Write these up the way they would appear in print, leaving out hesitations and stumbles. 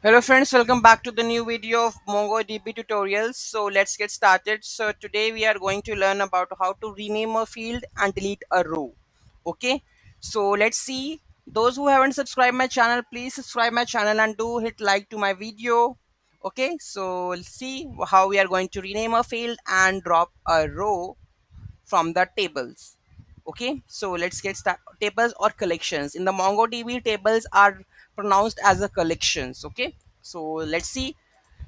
Hello friends, welcome back to the new video of MongoDB tutorials. So let's get started. So today we are going to learn about how to rename a field and delete a row. Okay, so let's see. Those who haven't subscribed my channel, please subscribe my channel and do hit like to my video. Okay, so let's see how we are going to rename a field and drop a row from the tables. Okay, so let's get started. Tables or collections in the MongoDB, tables are pronounced as a collections. Okay, so let's see.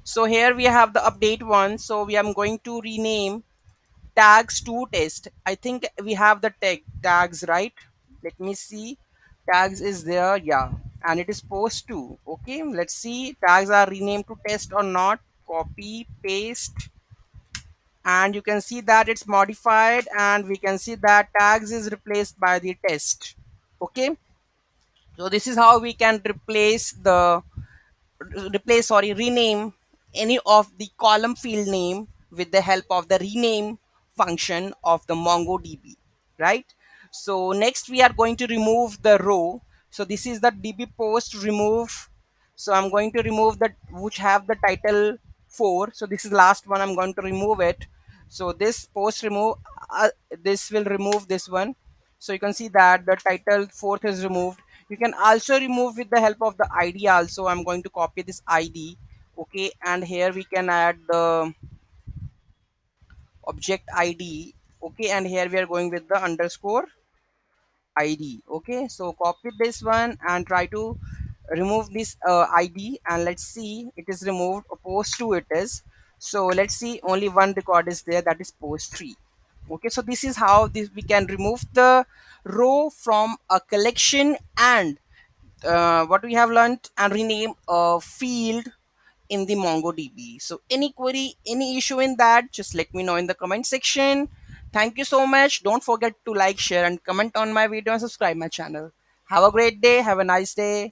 So here we have the update one, so we are going to rename tags to test. I think we have the tags, right? Let me see. Tags is there, yeah, and it is post to. Okay, let's see, tags are renamed to test or not. Copy paste, and you can see that it's modified, and we can see that tags is replaced by the test. Okay, so this is how we can rename any of the column field name with the help of the rename function of the MongoDB, right? So next we are going to remove the row. So this is the db post remove. So I'm going to remove that which have the title 4. So this is last one, I'm going to remove it. So this post remove, this will remove this one. So you can see that the title 4th is removed. You can also remove with the help of the id also. I'm going to copy this id. Okay, and here we can add the object id. Okay, and here we are going with the underscore id. Okay, so copy this one and try to remove this id, and let's see, it is removed. Post 2 it is. So let's see, only one record is there, that is post 3. Okay, so this is how this we can remove the row from a collection, and what we have learned, and rename a field in the MongoDB. So any query, any issue in that, just let me know in the comment section. Thank you so much. Don't forget to like, share and comment on my video and subscribe my channel. Have a great day. Have a nice day.